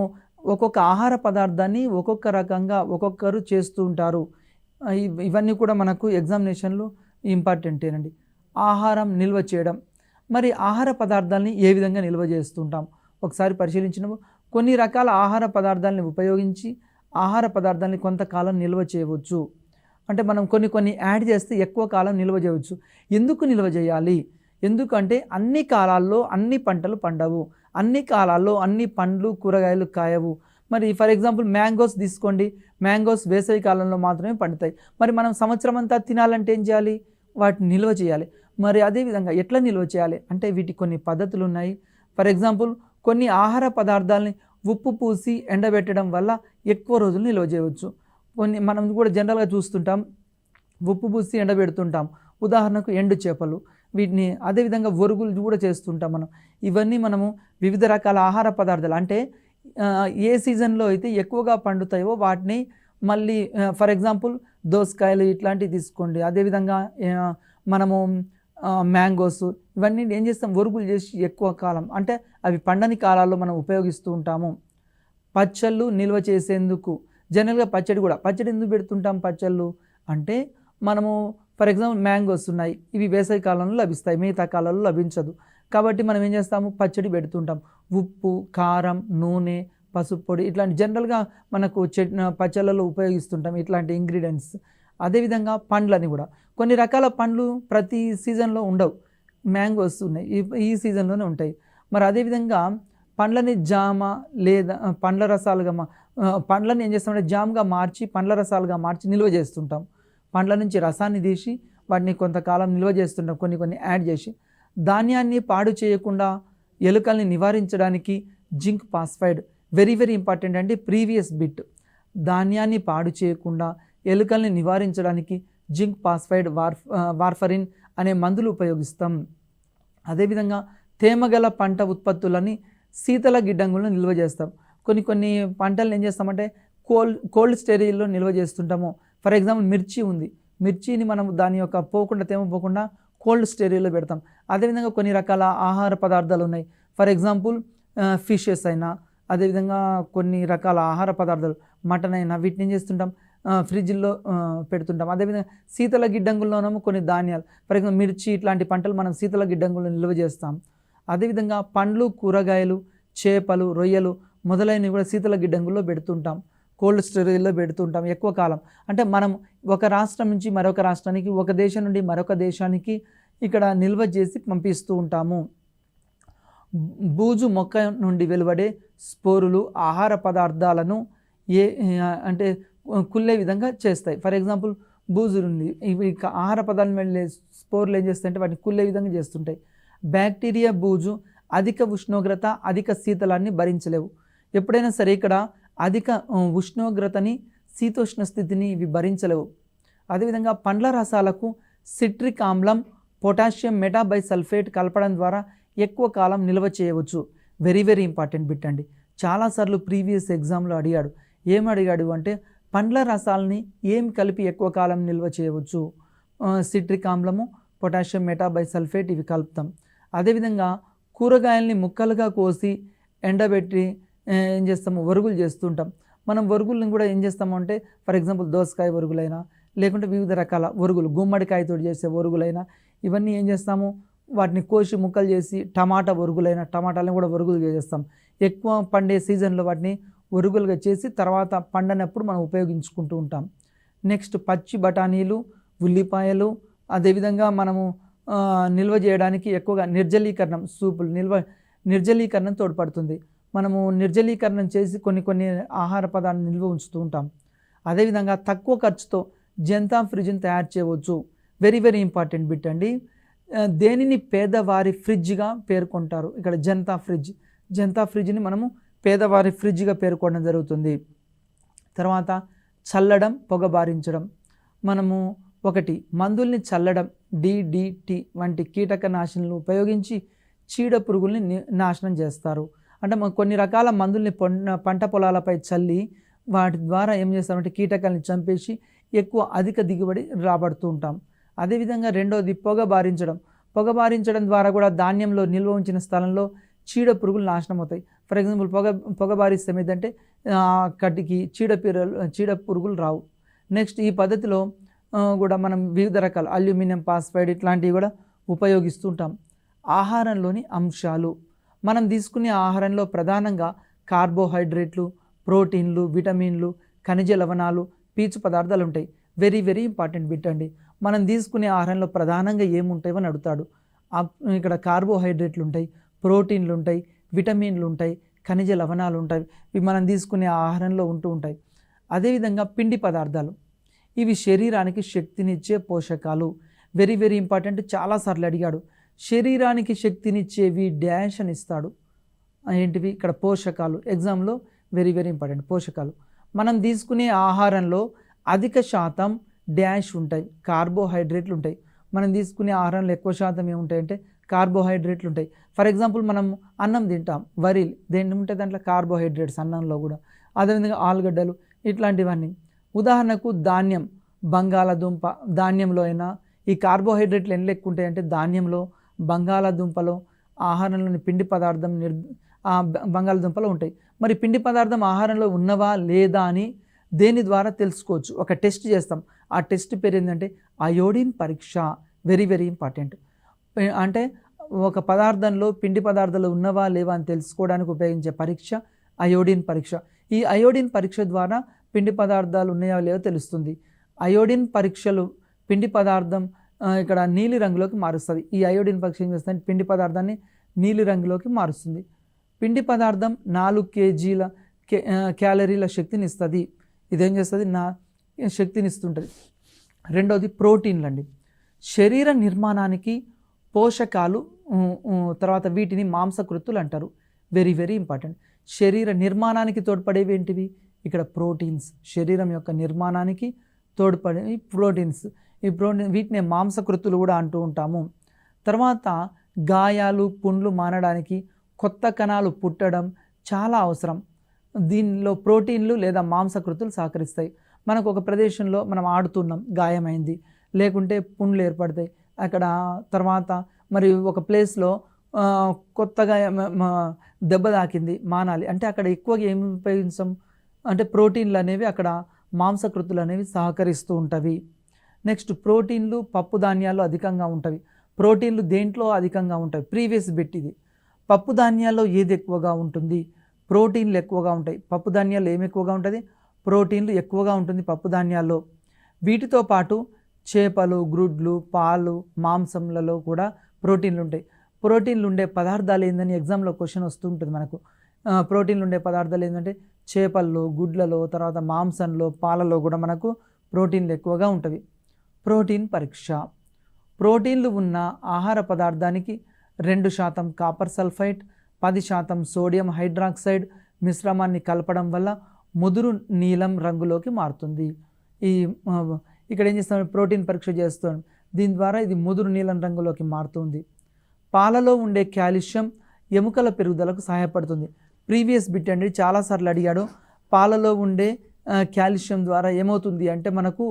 ఒక్కొక్క ఆహార పదార్థాన్ని ఒక్కొక్క రకంగా ఒక్కొక్కరు చేస్తూ ఉంటారు. ఇవన్నీ కూడా మనకు ఎగ్జామినేషన్లో ఇంపార్టెంటేనండి. ఆహారం నిల్వ చేయడం, మరి ఆహార పదార్థాలని ఏ విధంగా నిల్వ చేస్తుంటాం ఒకసారి పరిశీలించినప్పుడు కొన్ని రకాల ఆహార పదార్థాలని ఉపయోగించి ఆహార పదార్థాలని కొంతకాలం నిల్వ చేయవచ్చు. అంటే మనం కొన్ని యాడ్ చేస్తే ఎక్కువ కాలం నిల్వ చేయవచ్చు. ఎందుకు నిల్వ చేయాలి? ఎందుకంటే అన్ని కాలాల్లో అన్ని పంటలు పండవు, అన్ని కాలాల్లో అన్ని పండ్లు కూరగాయలు కాయవు. మరి ఫర్ ఎగ్జాంపుల్ మ్యాంగోస్ తీసుకోండి, మ్యాంగోస్ వేసవి కాలంలో మాత్రమే పండుతాయి. మరి మనం సంవత్సరం అంతా తినాలంటే ఏం చేయాలి? వాటిని నిల్వ చేయాలి. మరి అదేవిధంగా ఎట్లా నిల్వ చేయాలి అంటే వీటికి కొన్ని పద్ధతులు ఉన్నాయి. ఫర్ ఎగ్జాంపుల్ కొన్ని ఆహార పదార్థాలని ఉప్పు పూసి ఎండబెట్టడం వల్ల ఎక్కువ రోజులు నిల్వ చేయవచ్చు. కొన్ని మనం కూడా జనరల్గా చూస్తుంటాం, ఉప్పు పూసి ఎండబెడుతుంటాం. ఉదాహరణకు ఎండు చేపలు, వీటిని అదేవిధంగా ఒరుగులు కూడా చేస్తుంటాం మనం. ఇవన్నీ మనము వివిధ రకాల ఆహార పదార్థాలు అంటే ఏ సీజన్లో అయితే ఎక్కువగా పండుతాయో వాటిని మళ్ళీ ఫర్ ఎగ్జాంపుల్ దోసకాయలు ఇట్లాంటివి తీసుకోండి. అదేవిధంగా మనము మ్యాంగోస్ ఇవన్నీ ఏం చేస్తాం, ఒరుగులు చేసి ఎక్కువ కాలం అంటే అవి పండని కాలాల్లో మనం ఉపయోగిస్తూ ఉంటాము. పచ్చళ్ళు నిల్వ చేసేందుకు జనరల్గా పచ్చడి ఎందుకు పెడుతుంటాం? పచ్చళ్ళు అంటే మనము ఫర్ ఎగ్జాంపుల్ మ్యాంగోస్ ఉన్నాయి, ఇవి వేసవి కాలంలో లభిస్తాయి, మిగతా కాలంలో లభించదు. కాబట్టి మనం ఏం చేస్తాము, పచ్చడి పెడుతుంటాం. ఉప్పు, కారం, నూనె, పసుపు పొడి ఇట్లాంటి జనరల్గా మనకు పచ్చళ్ళలో ఉపయోగిస్తుంటాం ఇట్లాంటి ఇంగ్రీడియంట్స్. అదేవిధంగా పండ్లని కూడా కొన్ని రకాల పండ్లు ప్రతి సీజన్లో ఉండవు, మ్యాంగోస్ ఉన్నాయి ఈ సీజన్లోనే ఉంటాయి. మరి అదేవిధంగా పండ్లని జామ లేదా పండ్ల రసాలుగా పండ్లని ఏం చేస్తామంటే జామ్గా మార్చి పండ్ల రసాలుగా మార్చి నిల్వ చేస్తుంటాం. పండ్ల నుంచి రసాన్ని తీసి వాటిని కొంతకాలం నిల్వ చేస్తుంటాం, కొన్ని యాడ్ చేసి. ధాన్యాన్ని పాడు చేయకుండా ఎలుకల్ని నివారించడానికి జింక్ ఫాస్ఫైడ్ వెరీ ఇంపార్టెంట్ అండి. ప్రీవియస్ బిట్, ధాన్యాన్ని పాడు చేయకుండా ఎలుకల్ని నివారించడానికి జింక్ ఫాస్ఫైడ్ వార్ఫరిన్ అనే మందులు ఉపయోగిస్తాం. అదేవిధంగా తేమగల పంట ఉత్పత్తులని శీతల గిడ్డంగుల్లో నిల్వ చేస్తాం. కొన్ని పంటలను ఏం చేస్తామంటే కోల్డ్ స్టోరేజ్లో నిల్వ చేస్తుంటాము. ఫర్ ఎగ్జాంపుల్ మిర్చి ఉంది, మిర్చిని మనం దాని యొక్క తేమ పోకుండా కోల్డ్ స్టోరేజ్లో పెడతాం. అదేవిధంగా కొన్ని రకాల ఆహార పదార్థాలు ఉన్నాయి. ఫర్ ఎగ్జాంపుల్ ఫిషెస్ అయినా, అదేవిధంగా కొన్ని రకాల ఆహార పదార్థాలు మటన్ అయినా వీటిని ఏం చేస్తుంటాం, ఫ్రిడ్జ్లో పెడుతుంటాం. అదేవిధంగా శీతల గిడ్డంగుల్లోనేమో కొన్ని ధాన్యాలు ఫర్ ఎగ్జాంపుల్ మిర్చి ఇట్లాంటి పంటలు మనం శీతల గిడ్డంగుల్లో నిల్వ చేస్తాం. అదేవిధంగా పండ్లు, కూరగాయలు, చేపలు, రొయ్యలు మొదలైనవి కూడా శీతల గిడ్డంగుల్లో పెడుతుంటాం, కోల్డ్ స్టోరేజ్లో పెడుతుంటాం ఎక్కువ కాలం. అంటే మనం ఒక రాష్ట్రం నుంచి మరొక రాష్ట్రానికి, ఒక దేశం నుండి మరొక దేశానికి ఇక్కడ నిల్వ చేసి పంపిస్తూ ఉంటాము. బూజు మొక్క నుండి వెలువడే స్పోరులు ఆహార పదార్థాలను అంటే కుళ్ళే విధంగా చేస్తాయి. ఫర్ ఎగ్జాంపుల్ బూజు ఉంది, ఇవి ఆహార పదార్థాలు వెళ్ళే స్పోర్లు ఏం చేస్తాయంటే వాటిని కుళ్ళే విధంగా చేస్తుంటాయి. బ్యాక్టీరియా బూజు అధిక ఉష్ణోగ్రత, అధిక శీతలాన్ని భరించలేవు. ఎప్పుడైనా సరే ఇక్కడ అధిక ఉష్ణోగ్రతని, శీతోష్ణ స్థితిని ఇవి భరించలేవు. అదేవిధంగా పండ్ల రసాలకు సిట్రిక్ ఆమ్లం, పొటాషియం మెటాబైసల్ఫేట్ కలపడం ద్వారా ఎక్కువ కాలం నిల్వ చేయవచ్చు. వెరీ ఇంపార్టెంట్ బిట్ అండి. చాలాసార్లు ప్రీవియస్ ఎగ్జామ్లో అడిగాడు. ఏమడిగాడు అంటే పండ్ల రసాలని ఏం కలిపి ఎక్కువ కాలం నిల్వ చేయవచ్చు? సిట్రిక్ ఆమ్లము, పొటాషియం మెటాబైసల్ఫేట్ ఇవి కలుపుతాం. అదేవిధంగా కూరగాయల్ని ముక్కలుగా కోసి ఎండబెట్టి ఏం చేస్తాము, ఒరుగులు చేస్తుంటాం. మనం ఒరుగులను కూడా ఏం చేస్తాము అంటే ఫర్ ఎగ్జాంపుల్ దోసకాయ ఒరుగులైనా, లేకుంటే వివిధ రకాల ఒరుగులు, గుమ్మడికాయతో చేసే ఒరుగులైనా ఇవన్నీ ఏం చేస్తాము, వాటిని కోసి ముక్కలు చేసి టమాటా ఒరుగులైనా టమాటాలను కూడా ఒరుగులు చేస్తాం. ఎక్కువ పండే సీజన్లో వాటిని ఒరుగులుగా చేసి తర్వాత పండనప్పుడు మనం ఉపయోగించుకుంటూ ఉంటాం. నెక్స్ట్ పచ్చి బఠానీలు, ఉల్లిపాయలు, అదేవిధంగా మనము నిల్వ చేయడానికి ఎక్కువగా నిర్జలీకరణం, సూపులు నిర్జలీకరణం తోడ్పడుతుంది. మనము నిర్జలీకరణం చేసి కొన్ని ఆహార పదార్థాలను నిల్వ ఉంచుతూ ఉంటాం. అదేవిధంగా తక్కువ ఖర్చుతో జంతా ఫ్రిడ్జ్ని తయారు చేయవచ్చు. వెరీ ఇంపార్టెంట్ బిట్ అండి. దేనిని పేదవారి ఫ్రిడ్జ్గా పేర్కొంటారు? ఇక్కడ జంతా ఫ్రిడ్జ్ని మనము పేదవారి ఫ్రిడ్జ్గా పేర్కొనడం జరుగుతుంది. తర్వాత చల్లడం, పొగబారించడం. మనము ఒకటి మందుల్ని చల్లడం, DDT వంటి కీటకనాశనలు ఉపయోగించి చీడ పురుగుల్ని నాశనం చేస్తారు. అంటే కొన్ని రకాల మందుల్ని పంట పొలాలపై చల్లి వాటి ద్వారా ఏం చేస్తామంటే కీటకాలని చంపేసి అధిక దిగుబడి రాబడుతూ ఉంటాం. అదేవిధంగా రెండోది పొగబారించడం ద్వారా కూడా ధాన్యంలో నిల్వ ఉంచిన స్థలంలో చీడ పురుగులు నాశనం అవుతాయి. ఫర్ ఎగ్జాంపుల్ పొగబారిస్తే ఏదంటే కటికి చీడ పురుగులు రావు. నెక్స్ట్ ఈ పద్ధతిలో కూడా మనం వివిధ రకాల అల్యూమినియం ఫాస్ఫైడ్ ఇట్లాంటివి కూడా ఉపయోగిస్తుంటాం. ఆహారంలోని అంశాలు, మనం తీసుకునే ఆహారంలో ప్రధానంగా కార్బోహైడ్రేట్లు, ప్రోటీన్లు, విటమిన్లు, ఖనిజ లవణాలు, పీచు పదార్థాలు ఉంటాయి. వెరీ ఇంపార్టెంట్ బిట్ అండి. మనం తీసుకునే ఆహారంలో ప్రధానంగా ఏముంటాయో అని అడుగుతాడు. ఇక్కడ కార్బోహైడ్రేట్లు ఉంటాయి, ప్రోటీన్లు ఉంటాయి, విటమిన్లు ఉంటాయి, ఖనిజ లవణాలు ఉంటాయి, ఇవి మనం తీసుకునే ఆహారంలో ఉంటూ ఉంటాయి. అదేవిధంగా పిండి పదార్థాలు, ఇవి శరీరానికి శక్తినిచ్చే పోషకాలు. వెరీ వెరీ ఇంపార్టెంట్, చాలాసార్లు అడిగాడు. శరీరానికి శక్తినిచ్చేవి డాష్ అని ఇస్తాడు. ఏంటివి? ఇక్కడ పోషకాలు. ఎగ్జామ్లో వెరీ వెరీ ఇంపార్టెంట్ పోషకాలు. మనం తీసుకునే ఆహారంలో అధిక శాతం డాష్ ఉంటాయి, కార్బోహైడ్రేట్లు ఉంటాయి. మనం తీసుకునే ఆహారంలో ఎక్కువ శాతం ఏముంటాయంటే కార్బోహైడ్రేట్లు ఉంటాయి. ఫర్ ఎగ్జాంపుల్ మనం అన్నం తింటాం, వరిలు దేని ఉంటాయి, దాంట్లో కార్బోహైడ్రేట్స్ అన్నంలో కూడా. అదేవిధంగా ఆలుగడ్డలు ఇట్లాంటివన్నీ. ఉదాహరణకు ధాన్యం, బంగాళాదుంప, ధాన్యంలో అయినా ఈ కార్బోహైడ్రేట్లు ఎన్ని ఎక్కువ ఉంటాయంటే ధాన్యంలో, బంగాళాదుంపలో, ఆహారంలోని పిండి పదార్థం బంగాళాదుంపలో ఉంటాయి. మరి పిండి పదార్థం ఆహారంలో ఉన్నవా లేదా అని దేని ద్వారా తెలుసుకోవచ్చు? ఒక టెస్ట్ చేస్తాం. ఆ టెస్ట్ పేరు ఏంటంటే అయోడిన్ పరీక్ష. Very very important. అంటే ఒక పదార్థంలో పిండి పదార్థాలు ఉన్నవా లేవా అని తెలుసుకోవడానికి ఉపయోగించే పరీక్ష అయోడిన్ పరీక్ష. ఈ అయోడిన్ పరీక్ష ద్వారా పిండి పదార్థాలు ఉన్నాయా లేవో తెలుస్తుంది. అయోడిన్ పరీక్షలు పిండి పదార్థం ఇక్కడ నీలి రంగులోకి మారుస్తుంది. ఈ అయోడిన్ పరీక్ష ఏం చేస్తుంది? పిండి పదార్థాన్ని నీలి రంగులోకి మారుస్తుంది. పిండి పదార్థం 4 kg క్యాలరీల శక్తిని ఇస్తుంది. ఇదేం చేస్తుంది? శక్తిని ఇస్తుంటుంది. రెండోది ప్రోటీన్లు అండి. శరీర నిర్మాణానికి పోషకాలు, తర్వాత వీటిని మాంసకృతులు అంటారు. Very very important. శరీర నిర్మాణానికి తోడ్పడేవి ఏంటివి? ఇక్కడ ప్రోటీన్స్. శరీరం యొక్క నిర్మాణానికి తోడ్పడే ప్రోటీన్స్. ఈ ప్రోటీన్ వీటిని మాంసకృతులు కూడా అంటూ ఉంటాము. తర్వాత గాయాలు, పుండ్లు మానడానికి, కొత్త కణాలు పుట్టడం చాలా అవసరం. దీనిలో ప్రోటీన్లు లేదా మాంసకృతులు సహకరిస్తాయి. మనకు ఒక ప్రదేశంలో మనం ఆడుతున్నాం, గాయమైంది, లేకుంటే పుండ్లు ఏర్పడతాయి అక్కడ. తర్వాత మరి ఒక ప్లేస్లో కొత్తగా దెబ్బ తాకింది, మానాలి అంటే అక్కడ ఎక్కువగా ఏమి ఉపయోగించాం అంటే ప్రోటీన్లు అనేవి, అక్కడ మాంసకృతులు అనేవి సహకరిస్తూ ఉంటవి. నెక్స్ట్ ప్రోటీన్లు పప్పు ధాన్యాల్లో అధికంగా ఉంటవి. ప్రోటీన్లు దేంట్లో అధికంగా ఉంటాయి? ప్రీవియస్ బిట్ ఇది. పప్పు ధాన్యాల్లో ఏది ఎక్కువగా ఉంటుంది? ప్రోటీన్లు ఎక్కువగా ఉంటాయి. పప్పు ధాన్యాల్లో ఏమి ఎక్కువగా ఉంటుంది? ప్రోటీన్లు ఎక్కువగా ఉంటుంది పప్పు ధాన్యాల్లో. వీటితో పాటు చేపలు, గ్రుడ్లు, పాలు, మాంసంలలో కూడా ప్రోటీన్లు ఉంటాయి. ప్రోటీన్లు ఉండే పదార్థాలు ఏందని ఎగ్జామ్లో క్వశ్చన్ వస్తుంటుంది మనకు. ప్రోటీన్లు ఉండే పదార్థాలు ఏంటంటే చేపల్లో, గుడ్లలో, తర్వాత మాంసంలో, పాలలో కూడా మనకు ప్రోటీన్లు ఎక్కువగా ఉంటవి. ప్రోటీన్ పరీక్ష. ప్రోటీన్లు ఉన్న ఆహార పదార్థానికి 2% కాపర్ సల్ఫైట్, 10% సోడియం హైడ్రాక్సైడ్ మిశ్రమాన్ని కలపడం వల్ల ముదురు నీలం రంగులోకి మారుతుంది. ఇక్కడ ఏం చేస్తాం? ప్రోటీన్ పరీక్ష చేస్తాం. దీని ద్వారా ఇది ముదురు నీలం రంగులోకి మారుతుంది. పాలలో ఉండే కాల్షియం ఎముకల పెరుగుదలకు సహాయపడుతుంది. ప్రీవియస్ బిట్ అండి, చాలాసార్లు అడిగాడు. పాలలో ఉండే కాల్షియం ద్వారా ఏమవుతుంది అంటే మనకు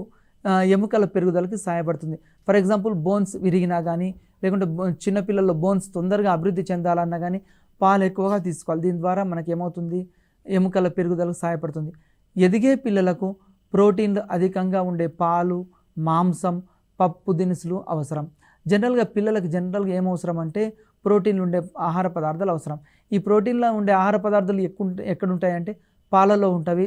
ఎముకల పెరుగుదలకి సహాయపడుతుంది. ఫర్ ఎగ్జాంపుల్ బోన్స్ విరిగినా కానీ, లేకుంటే చిన్నపిల్లల్లో బోన్స్ తొందరగా అభివృద్ధి చెందాలన్నా కానీ పాలు ఎక్కువగా తీసుకోవాలి. దీని ద్వారా మనకి ఏమవుతుంది? ఎముకల పెరుగుదలకు సహాయపడుతుంది. ఎదిగే పిల్లలకు ప్రోటీన్లు అధికంగా ఉండే పాలు, మాంసం, పప్పు దినుసులు అవసరం. జనరల్గా పిల్లలకు ఏం అవసరం అంటే ప్రోటీన్లు ఉండే ఆహార పదార్థాలు అవసరం. ఈ ప్రోటీన్లో ఉండే ఆహార పదార్థాలు ఎక్కడ ఉంటాయంటే పాలలో ఉంటవి,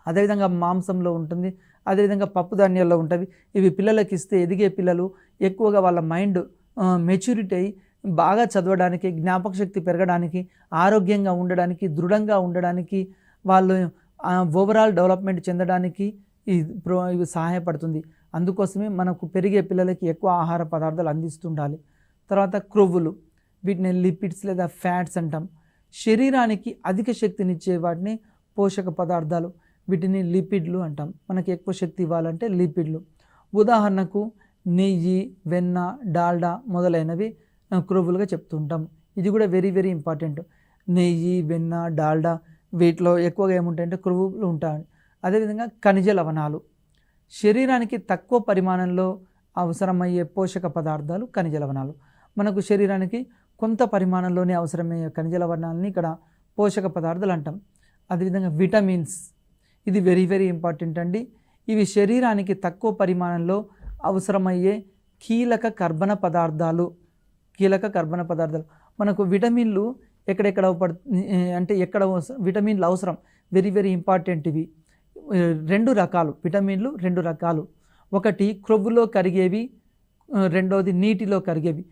అదేవిధంగా మాంసంలో ఉంటుంది, అదేవిధంగా పప్పు ధాన్యాల్లో ఉంటవి. ఇవి పిల్లలకి ఇస్తే ఎదిగే పిల్లలు ఎక్కువగా వాళ్ళ మైండ్ మెచ్యూరిటీ అయ్యి బాగా చదవడానికి, జ్ఞాపక శక్తి పెరగడానికి, ఆరోగ్యంగా ఉండడానికి, దృఢంగా ఉండడానికి, వాళ్ళు ఓవరాల్ డెవలప్మెంట్ చెందడానికి ఇవి సహాయపడుతుంది. అందుకోసమే మనకు పెరిగే పిల్లలకి ఎక్కువ ఆహార పదార్థాలు అందిస్తుండాలి. తర్వాత క్రొవ్వులు, వీటిని లిపిడ్స్ లేదా ఫ్యాట్స్ అంటాం. శరీరానికి అధిక శక్తినిచ్చే వాటిని పోషక పదార్థాలు, వీటిని లిపిడ్లు అంటాం. మనకి ఎక్కువ శక్తి ఇవ్వాలంటే లిపిడ్లు. ఉదాహరణకు నెయ్యి, వెన్న, డాల్డా మొదలైనవి క్రొవ్వులుగా చెప్తుంటాం. ఇది కూడా వెరీ వెరీ ఇంపార్టెంట్. నెయ్యి, వెన్న, డాల్డా వీటిలో ఎక్కువగా ఏముంటాయంటే క్రొవ్వులు ఉంటాయి. అదేవిధంగా ఖనిజ లవణాలు. శరీరానికి తక్కువ పరిమాణంలో అవసరమయ్యే పోషక పదార్థాలు ఖనిజ లవణాలు. మనకు శరీరానికి కొంత పరిమాణంలోనే అవసరమయ్యే ఖనిజ లవణాలని ఇక్కడ పోషక పదార్థాలు అంటాం. అదేవిధంగా విటమిన్స్, ఇది వెరీ వెరీ ఇంపార్టెంట్ అండి. ఇవి శరీరానికి తక్కువ పరిమాణంలో అవసరమయ్యే కీలక కర్బన పదార్థాలు. మనకు విటమిన్లు ఎక్కడెక్కడ అంటే ఎక్కడ విటమిన్లు అవసరం, వెరీ వెరీ ఇంపార్టెంట్. ఇవి 2 రకాలు విటమిన్లు, 2 రకాలు. ఒకటి క్రొవ్వులో కరిగేవి, రెండోది నీటిలో కరిగేవి.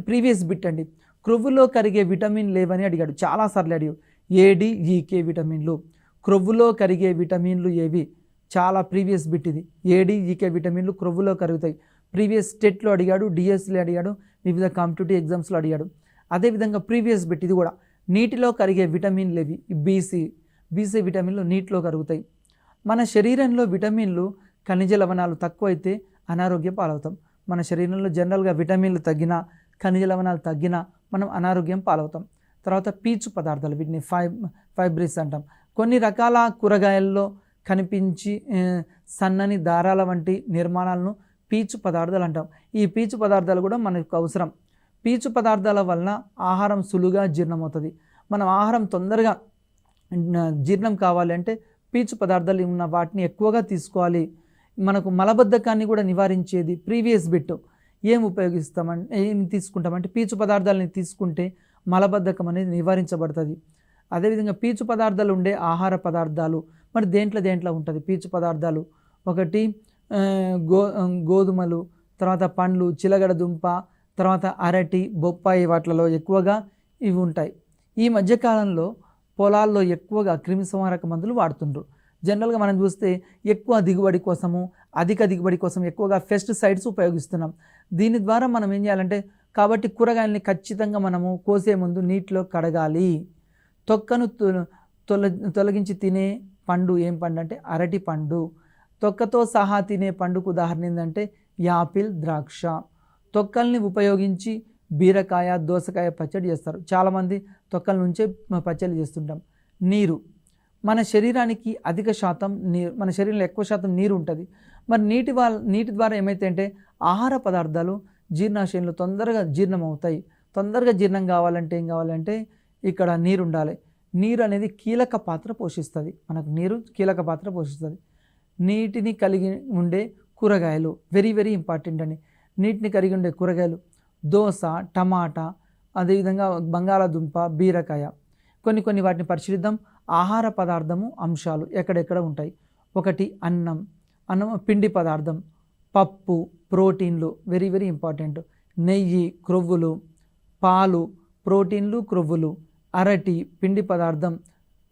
ప్రీవియస్ బిట్ అండి, క్రొవ్వులో కరిగే విటమిన్ లేవని అడిగాడు, చాలాసార్లు అడిగాడు. ఏడిఈకే విటమిన్లు. క్రొవ్వులో కరిగే విటమిన్లు ఏవి? చాలా ప్రీవియస్ బిట్ ఇది. ఏడిఈకే విటమిన్లు క్రొవ్వులో కరుగుతాయి. ప్రీవియస్ స్టేట్లో అడిగాడు, డిఎస్లో అడిగాడు, వివిధ కాంపిటేటివ్ ఎగ్జామ్స్లో అడిగాడు. అదేవిధంగా ప్రీవియస్ బిట్ ఇది కూడా, నీటిలో కరిగే విటమిన్లు ఏవి? బీసీ విటమిన్లు నీటిలో కరుగుతాయి. మన శరీరంలో విటమిన్లు ఖనిజ లవణాలు తక్కువైతే అనారోగ్య పాలవుతాం. మన శరీరంలో జనరల్గా విటమిన్లు తగ్గినా ఖనిజ లవణాలు తగ్గినా మనం అనారోగ్యం పాలవుతాం. తర్వాత పీచు పదార్థాలు, వీటిని ఫైబ్రిస్ అంటాం. కొన్ని రకాల కూరగాయల్లో కనిపించి సన్నని దారాల వంటి నిర్మాణాలను పీచు పదార్థాలు అంటాం. ఈ పీచు పదార్థాలు కూడా మనకు అవసరం. పీచు పదార్థాల వలన ఆహారం సులువుగా జీర్ణమవుతుంది. మనం ఆహారం తొందరగా జీర్ణం కావాలి అంటే పీచు పదార్థాలు ఉన్న వాటిని ఎక్కువగా తీసుకోవాలి. మనకు మలబద్ధకాన్ని కూడా నివారించేది ప్రీవియస్ బిట్. ఏం తీసుకుంటామంటే పీచు పదార్థాలని తీసుకుంటే మలబద్ధకం అనేది నివారించబడుతుంది. అదేవిధంగా పీచు పదార్థాలు ఉండే ఆహార పదార్థాలు మరి దేంట్లో ఉంటుంది పీచు పదార్థాలు? ఒకటి గోధుమలు, తర్వాత పండ్లు, చిలగడ దుంప, తర్వాత అరటి, బొప్పాయి, వాటిలలో ఎక్కువగా ఇవి ఉంటాయి. ఈ మధ్యకాలంలో పొలాల్లో ఎక్కువగా క్రిమిసంహారక మందులు వాడుతుండ్రు. జనరల్గా మనం చూస్తే ఎక్కువ దిగుబడి కోసము, అధిక దిగుబడి కోసం ఎక్కువగా పెస్టిసైడ్స్ ఉపయోగిస్తున్నాం. దీని ద్వారా మనం ఏం చేయాలంటే, కాబట్టి కూరగాయలని ఖచ్చితంగా మనము కోసే ముందు నీటిలో కడగాలి. తొక్కను తొలగించి తినే పండు ఏం పండు అంటే అరటి పండు. తొక్కతో సహా తినే పండుకు ఉదాహరణ ఏంటంటే యాపిల్, ద్రాక్ష. తొక్కల్ని ఉపయోగించి బీరకాయ, దోసకాయ పచ్చడి చేస్తారు. చాలామంది తొక్కల నుంచే పచ్చడి చేస్తుంటాం. నీరు, మన శరీరానికి అధిక శాతం నీరు, మన శరీరంలో ఎక్కువ శాతం నీరు ఉంటుంది. మరి నీటి ద్వారా ఏమైతే అంటే ఆహార పదార్థాలు జీర్ణాశయంలో తొందరగా జీర్ణం అవుతాయి. తొందరగా జీర్ణం కావాలంటే ఏం కావాలంటే ఇక్కడ నీరు ఉండాలి. నీరు అనేది కీలక పాత్ర పోషిస్తుంది. మనకు నీరు కీలక పాత్ర పోషిస్తుంది. నీటిని కలిగి ఉండే కూరగాయలు వెరీ వెరీ ఇంపార్టెంట్ అండి. నీటిని కలిగి ఉండే కూరగాయలు దోస, టమాటా, అదేవిధంగా బంగాళాదుంప, బీరకాయ. కొన్ని వాటిని పరిశీలిద్దాం. ఆహార పదార్థము అంశాలు ఎక్కడెక్కడ ఉంటాయి? ఒకటి అన్నం పిండి పదార్థం, పప్పు, ప్రోటీన్లు వెరీ వెరీ ఇంపార్టెంట్, నెయ్యి, క్రొవ్వులు, పాలు, ప్రోటీన్లు, క్రొవ్వులు, అరటి పిండి పదార్థం,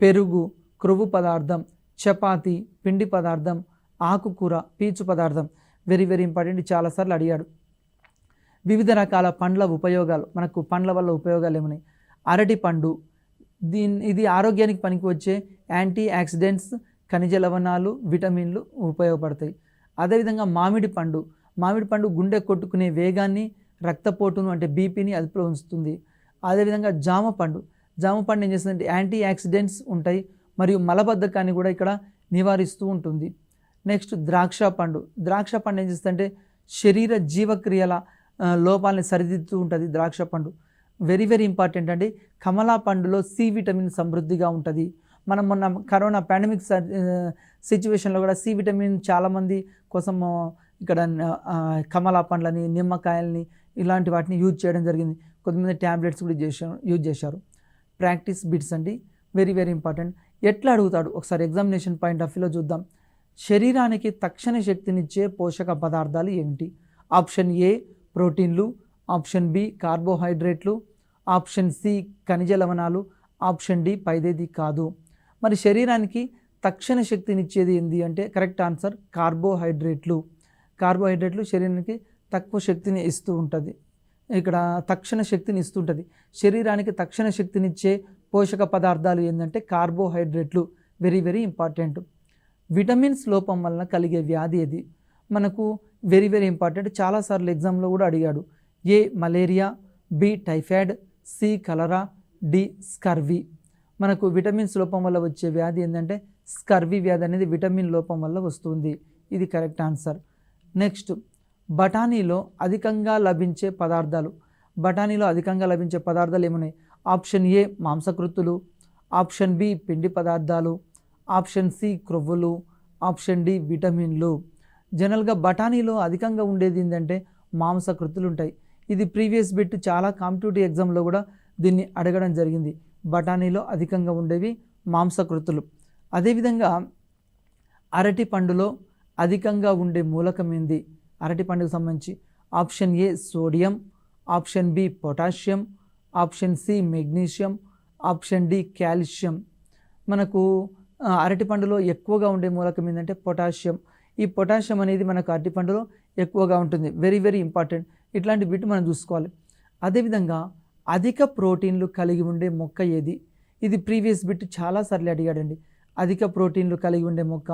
పెరుగు క్రొవ్వు పదార్థం, చపాతి పిండి పదార్థం, ఆకుకూర పీచు పదార్థం వెరీ వెరీ ఇంపార్టెంట్. చాలాసార్లు అడిగాడు. వివిధ రకాల పండ్ల ఉపయోగాలు, మనకు పండ్ల వల్ల ఉపయోగాలు ఏమున్నాయి? అరటి పండు, ఇది ఆరోగ్యానికి పనికి వచ్చే యాంటీ ఆక్సిడెంట్స్, ఖనిజ లవణాలు, విటమిన్లు ఉపయోగపడతాయి. అదేవిధంగా మామిడి పండు గుండె కొట్టుకునే వేగాన్ని, రక్తపోటును అంటే బీపీని అదుపులో ఉంచుతుంది. అదేవిధంగా జామ పండు ఏం చేస్తుందంటే యాంటీ ఆక్సిడెంట్స్ ఉంటాయి మరియు మలబద్ధకాన్ని కూడా ఇక్కడ నివారిస్తూ ఉంటుంది. నెక్స్ట్ ద్రాక్ష పండు ఏం చేస్తుందంటే శరీర జీవక్రియల లోపాలని సరిదిద్దుతూ ఉంటుంది. ద్రాక్ష పండు వెరీ వెరీ ఇంపార్టెంట్ అండి. కమలా పండులో సి విటమిన్ సమృద్ధిగా ఉంటుంది. మనం మొన్న కరోనా పాండమిక్ సిచ్యువేషన్లో కూడా సి విటమిన్ చాలామంది కోసం ఇక్కడ కమలా పండ్లని, నిమ్మకాయలని ఇలాంటి వాటిని యూజ్ చేయడం జరిగింది. కొంతమంది ట్యాబ్లెట్స్ కూడా యూజ్ చేశారు. ప్రాక్టీస్ బిట్స్ అండి, వెరీ వెరీ ఇంపార్టెంట్. ఎట్లా అడుగుతాడు ఒకసారి ఎగ్జామినేషన్ పాయింట్ ఆఫ్ వ్యూలో చూద్దాం. శరీరానికి తక్షణ శక్తినిచ్చే పోషక పదార్థాలు ఏమిటి? ఆప్షన్ ఏ ప్రోటీన్లు, ఆప్షన్ బి కార్బోహైడ్రేట్లు, ఆప్షన్ సి ఖనిజ లవణాలు, ఆప్షన్ డి పైదేది కాదు. మరి శరీరానికి తక్షణ శక్తినిచ్చేది ఏంది అంటే కరెక్ట్ ఆన్సర్ కార్బోహైడ్రేట్లు శరీరానికి తక్కువ శక్తిని ఇస్తూ ఉంటుంది. ఇక్కడ తక్షణ శక్తిని ఇస్తుంటుంది. శరీరానికి తక్షణ శక్తినిచ్చే పోషక పదార్థాలు ఏంటంటే కార్బోహైడ్రేట్లు వెరీ వెరీ ఇంపార్టెంట్. విటమిన్స్ లోపం వలన కలిగే వ్యాధి ఏది? మనకు వెరీ వెరీ ఇంపార్టెంట్. చాలాసార్లు ఎగ్జామ్లో కూడా అడిగాడు. ఏ మలేరియా, బి టైఫాయిడ్, సి కలరా, డి స్కర్వీ. మనకు విటమిన్స్ లోపం వల్ల వచ్చే వ్యాధి ఏంటంటే స్కర్వీ వ్యాధి అనేది విటమిన్ లోపం వల్ల వస్తుంది. ఇది కరెక్ట్ ఆన్సర్. నెక్స్ట్ బఠానీలో అధికంగా లభించే పదార్థాలు ఏమున్నాయి? ఆప్షన్ ఏ మాంసకృత్తులు, ఆప్షన్ బి పిండి పదార్థాలు, ఆప్షన్ సి క్రొవ్వులు, ఆప్షన్ డి విటమిన్లు. జనరల్గా బఠానీలో అధికంగా ఉండేది ఏంటంటే మాంసకృత్తులు ఉంటాయి. ఇది ప్రీవియస్ బిట్ చాలా కాంపిటేటివ్ ఎగ్జామ్లో కూడా దీన్ని అడగడం జరిగింది. బఠానీలో అధికంగా ఉండేవి మాంసకృత్తులు. అదేవిధంగా అరటి పండులో అధికంగా ఉండే మూలకం ఏంది? అరటి పండుకు సంబంధించి option A sodium, option B potassium, option C magnesium, option D calcium. మనకు అరటిపండులో ఎక్కువగా ఉండే మూలకం ఏంటంటే పొటాషియం. ఈ పొటాషియం అనేది మనకు అరటిపండులో ఎక్కువగా ఉంటుంది. Very very important. ఇట్లాంటి బిట్ మనం చూసుకోవాలి. అదేవిధంగా అధిక ప్రోటీన్లు కలిగి ఉండే మొక్క ఏది? ఇది ప్రీవియస్ బిట్ చాలాసార్లు అడిగాడండి. అధిక ప్రోటీన్లు కలిగి ఉండే మొక్క.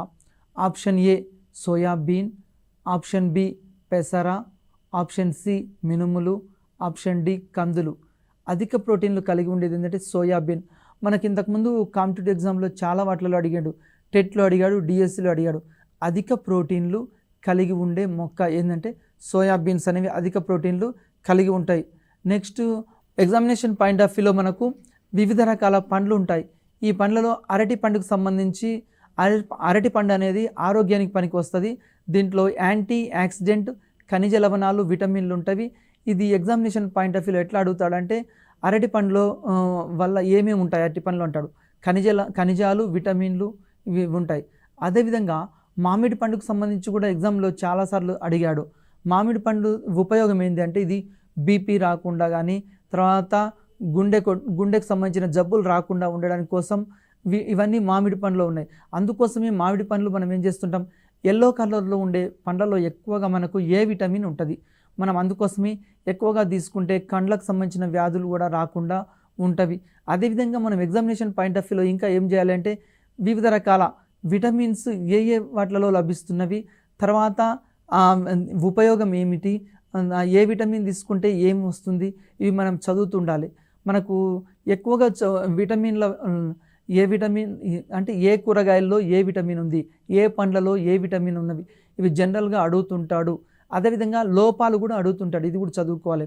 Option A soybean, option B పెసర, ఆప్షన్ సి మినుములు, ఆప్షన్ డి కందులు. అధిక ప్రోటీన్లు కలిగి ఉండేది ఏంటంటే సోయాబీన్. మనకి ఇంతకుముందు కాంపిటేటివ్ ఎగ్జామ్లో చాలా వాటిలో అడిగాడు. టెట్లో అడిగాడు, డిఎస్సిలో అడిగాడు. అధిక ప్రోటీన్లు కలిగి ఉండే మొక్క ఏంటంటే సోయాబీన్స్ అనేవి అధిక ప్రోటీన్లు కలిగి ఉంటాయి. నెక్స్ట్ ఎగ్జామినేషన్ పాయింట్ ఆఫ్ వ్యూలో మనకు వివిధ రకాల పండ్లు ఉంటాయి. ఈ పండ్లలో అరటి పండుకు సంబంధించి అరటి పండు అనేది ఆరోగ్యానికి పనికి వస్తుంది. దీంట్లో యాంటీ ఆక్సిడెంట్, ఖనిజ లవణాలు, విటమిన్లు ఉంటాయి. ఇది ఎగ్జామినేషన్ పాయింట్ ఆఫ్ వ్యూలో ఎట్లా అడుగుతాడంటే అరటి పండులో వల్ల ఏమేమి ఉంటాయి అరటి పండ్లు అంటాడు. ఖనిజాలు, విటమిన్లు ఇవి ఉంటాయి. అదేవిధంగా మామిడి పండుకు సంబంధించి కూడా ఎగ్జామ్లో చాలాసార్లు అడిగాడు. మామిడి పండు ఉపయోగం ఏంటి అంటే ఇది బీపీ రాకుండా కానీ తర్వాత గుండెకు సంబంధించిన జబ్బులు రాకుండా ఉండడానికి కోసం ఇవన్నీ మామిడి పండ్లో ఉన్నాయి. అందుకోసమే మామిడి పండ్లు మనం ఏం చేస్తుంటాం, ఎల్లో కలర్లో ఉండే పండ్లలో ఎక్కువగా మనకు ఏ విటమిన్ ఉంటుంది. మనం అందుకోసమే ఎక్కువగా తీసుకుంటే కండ్లకు సంబంధించిన వ్యాధులు కూడా రాకుండా ఉంటవి. అదేవిధంగా మనం ఎగ్జామినేషన్ పాయింట్ ఆఫ్ వ్యూలో ఇంకా ఏం చేయాలంటే వివిధ రకాల విటమిన్స్ ఏ వాటిలలో లభిస్తున్నవి, తర్వాత ఉపయోగం ఏమిటి, ఏ విటమిన్ తీసుకుంటే ఏం వస్తుంది, ఇవి మనం చదువుతుండాలి. మనకు ఎక్కువగా విటమిన్ల ఏ విటమిన్ అంటే ఏ కూరగాయల్లో ఏ విటమిన్ ఉంది, ఏ పండ్లలో ఏ విటమిన్ ఉన్నవి, ఇవి జనరల్గా అడుగుతుంటాడు. అదేవిధంగా లోపాలు కూడా అడుగుతుంటాడు, ఇది కూడా చదువుకోవాలి.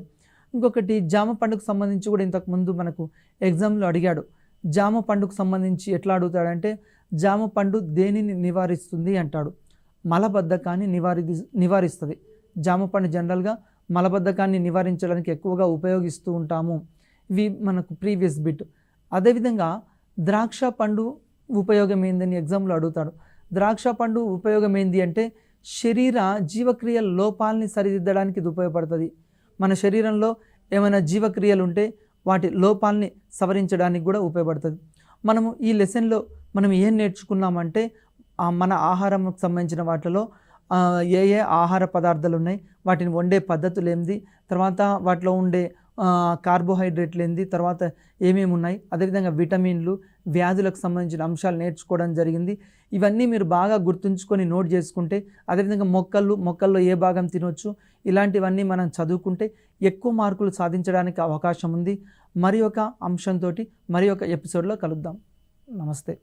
ఇంకొకటి జామ పండుకు సంబంధించి కూడా ఇంతకుముందు మనకు ఎగ్జామ్లో అడిగాడు. జామ పండుకు సంబంధించి ఎట్లా అడుగుతాడంటే జామ పండు దేనిని నివారిస్తుంది అంటాడు. మలబద్ధకాన్ని నివారిస్తుంది. జామ పండు జనరల్గా మలబద్ధకాన్ని నివారించడానికి ఎక్కువగా ఉపయోగిస్తూ ఉంటాము. ఇవి మనకు ప్రీవియస్ బిట్. అదేవిధంగా ద్రాక్ష పండు ఉపయోగం ఏందని ఎగ్జామ్లో అడుగుతాడు. ద్రాక్ష పండు ఉపయోగం ఏంది అంటే శరీర జీవక్రియ లోపాలని సరిదిద్దడానికి ఇది ఉపయోగపడుతుంది. మన శరీరంలో ఏమైనా జీవక్రియలు ఉంటే వాటి లోపాలని సవరించడానికి కూడా ఉపయోగపడుతుంది. మనము ఈ లెసన్లో మనం ఏం నేర్చుకున్నామంటే మన ఆహారంకు సంబంధించిన వాటిలో ఏ ఏ ఆహార పదార్థాలు ఉన్నాయి, వాటిని వండే పద్ధతులు ఏంది, తర్వాత వాటిలో ఉండే కార్బోహైడ్రేట్లు ఏంది, తర్వాత ఏమేమి ఉన్నాయి, అదేవిధంగా విటమిన్లు, వ్యాధులకు సంబంధించిన అంశాలు నేర్చుకోవడం జరిగింది. ఇవన్నీ మీరు బాగా గుర్తుంచుకొని నోట్ చేసుకుంటే, అదేవిధంగా మొక్కల్లో ఏ భాగం తినొచ్చు, ఇలాంటివన్నీ మనం చదువుకుంటే ఎక్కువ మార్కులు సాధించడానికి అవకాశం ఉంది. మరి ఒక అంశంతో మరి ఒక ఎపిసోడ్లో కలుద్దాం. నమస్తే.